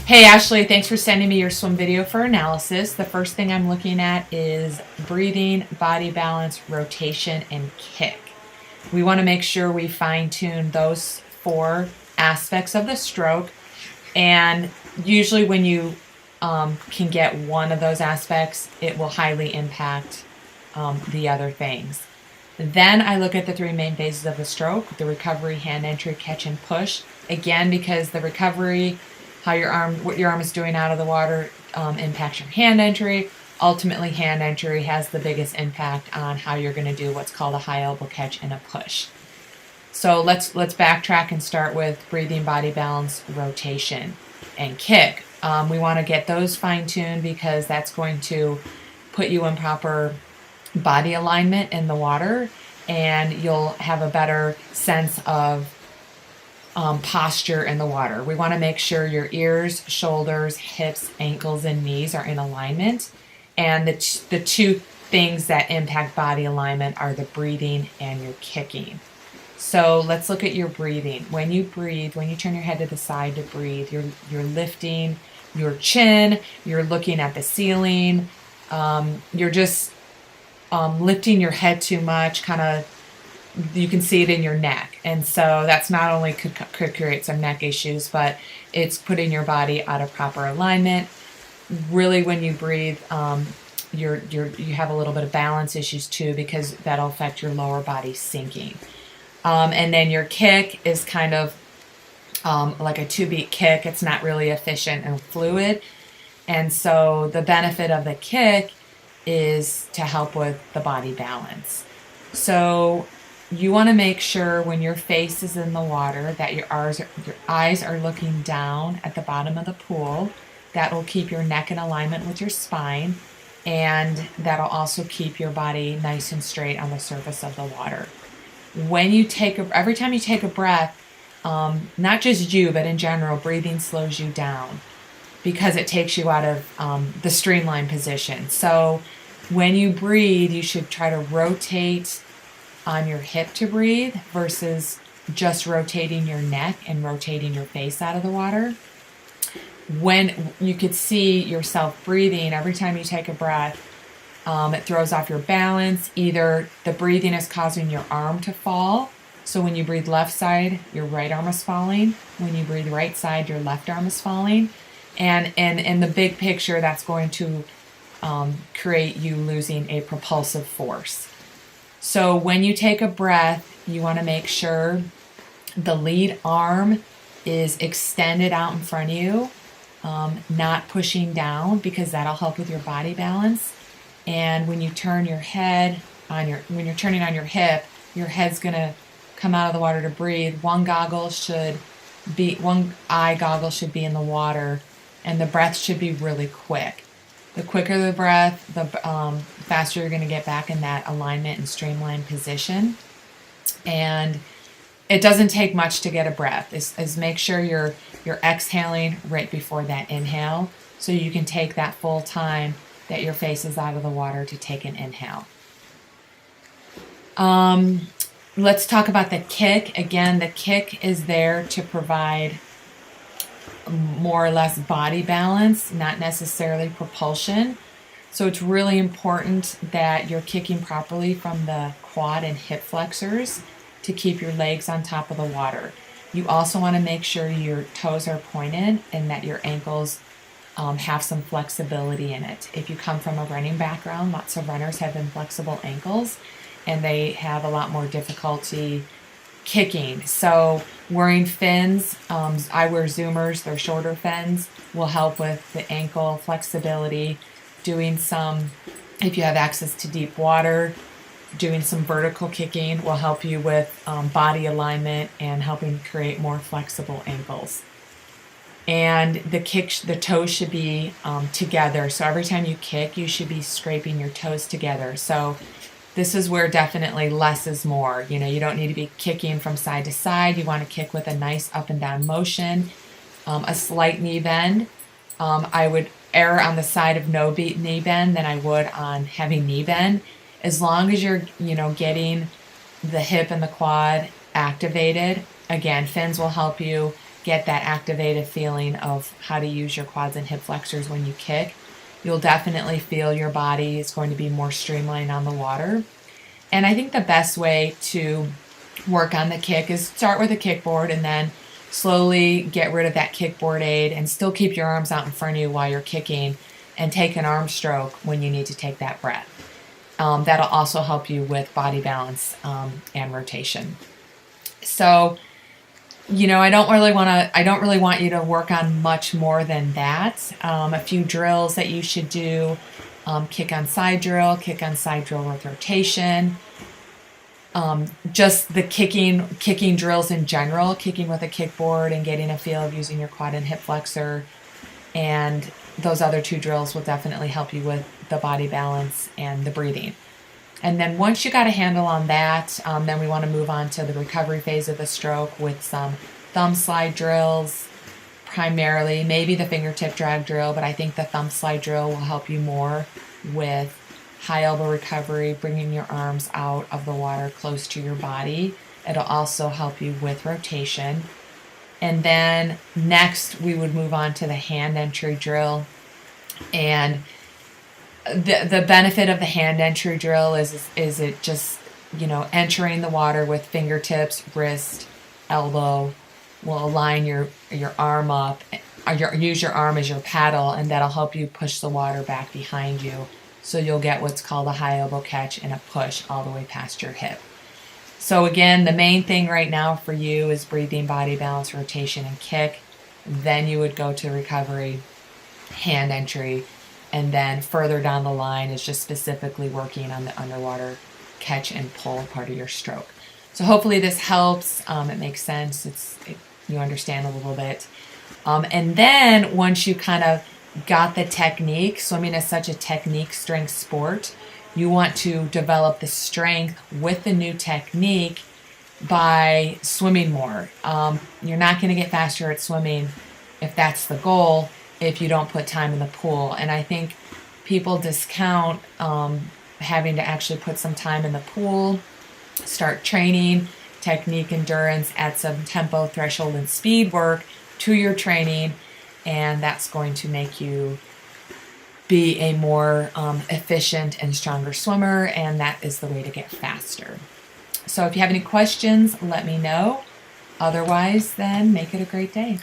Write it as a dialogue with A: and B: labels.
A: Hey Ashley, thanks for sending me your swim video for analysis. The first thing I'm looking at is breathing, body balance, rotation, and kick. We want to make sure we fine tune those 4 aspects of the stroke, and usually when you can get one of those aspects, it will highly impact the other things. Then I look at the 3 main phases of the stroke: the recovery, hand entry, catch, and push. Again, because the recovery, what your arm is doing out of the water, impacts your hand entry. Ultimately, hand entry has the biggest impact on how you're going to do what's called a high elbow catch and a push. So let's backtrack and start with breathing, body balance, rotation, and kick. We want to get those fine-tuned because that's going to put you in proper body alignment in the water, and you'll have a better sense of posture in the water. We want to make sure your ears, shoulders, hips, ankles, and knees are in alignment. And the 2 things that impact body alignment are the breathing and your kicking. So let's look at your breathing. When you breathe, when you turn your head to the side to breathe, you're lifting your chin, you're looking at the ceiling, you're just lifting your head too much, kind of. You can see it in your neck, and so that's not only could create some neck issues, but it's putting your body out of proper alignment. Really, when you breathe, you have a little bit of balance issues too, because that'll affect your lower body sinking. And then your kick is kind of like a 2-beat kick. It's not really efficient and fluid, and so the benefit of the kick is to help with the body balance. So you want to make sure when your face is in the water that your eyes are looking down at the bottom of the pool. That will keep your neck in alignment with your spine, and that'll also keep your body nice and straight on the surface of the water. Every time you take a breath, not just you, but in general, breathing slows you down because it takes you out of the streamline position. So when you breathe, you should try to rotate on your hip to breathe versus just rotating your neck and rotating your face out of the water. When you could see yourself breathing, every time you take a breath, it throws off your balance. Either the breathing is causing your arm to fall. So when you breathe left side, your right arm is falling. When you breathe right side, your left arm is falling. And in the big picture, that's going to create you losing a propulsive force. So when you take a breath, you want to make sure the lead arm is extended out in front of you, not pushing down, because that'll help with your body balance. And when you turn your head when you're turning on your hip, your head's going to come out of the water to breathe. One eye goggle should be in the water, and the breath should be really quick. The quicker the breath, the faster you're going to get back in that alignment and streamlined position. And it doesn't take much to get a breath. Is make sure you're exhaling right before that inhale, so you can take that full time that your face is out of the water to take an inhale. Let's talk about the kick. Again, the kick is there to provide more or less body balance, not necessarily propulsion. So it's really important that you're kicking properly from the quad and hip flexors to keep your legs on top of the water. You also want to make sure your toes are pointed and that your ankles have some flexibility in it. If you come from a running background, lots of runners have inflexible ankles and they have a lot more difficulty kicking. So wearing fins, I wear Zoomers, they're shorter fins, will help with the ankle flexibility. Doing some, if you have access to deep water, doing some vertical kicking will help you with body alignment and helping create more flexible ankles. And the toes should be together. So every time you kick, you should be scraping your toes together. So this is where definitely less is more. You know, you don't need to be kicking from side to side. You want to kick with a nice up and down motion, a slight knee bend. I would err on the side of no knee bend than I would on heavy knee bend. As long as you're, getting the hip and the quad activated. Again, fins will help you get that activated feeling of how to use your quads and hip flexors when you kick. You'll definitely feel your body is going to be more streamlined on the water. And I think the best way to work on the kick is start with a kickboard and then slowly get rid of that kickboard aid and still keep your arms out in front of you while you're kicking, and take an arm stroke when you need to take that breath. That'll also help you with body balance and rotation. So, I don't really want you to work on much more than that. A few drills that you should do: kick on side drill with rotation. Just the kicking drills in general, kicking with a kickboard and getting a feel of using your quad and hip flexor. And those other 2 drills will definitely help you with the body balance and the breathing. And then once you got a handle on that, then we want to move on to the recovery phase of the stroke with some thumb slide drills, primarily, maybe the fingertip drag drill, but I think the thumb slide drill will help you more with high elbow recovery, bringing your arms out of the water close to your body. It'll also help you with rotation. And then next we would move on to the hand entry drill. And the benefit of the hand entry drill is it just, entering the water with fingertips, wrist, elbow, will align your arm up, use your arm as your paddle, and that'll help you push the water back behind you. So you'll get what's called a high elbow catch and a push all the way past your hip. So again, the main thing right now for you is breathing, body balance, rotation, and kick. Then you would go to recovery, hand entry, and then further down the line is just specifically working on the underwater catch and pull part of your stroke. So hopefully this helps. It makes sense. You understand a little bit. And then once you kind of got the technique, swimming is such a technique strength sport, you want to develop the strength with the new technique by swimming more. You're not going to get faster at swimming, if that's the goal, if you don't put time in the pool. And I think people discount having to actually put some time in the pool, start training, technique, endurance, add some tempo, threshold, and speed work to your training, and that's going to make you be a more efficient and stronger swimmer, and that is the way to get faster. So if you have any questions, let me know. Otherwise, then make it a great day.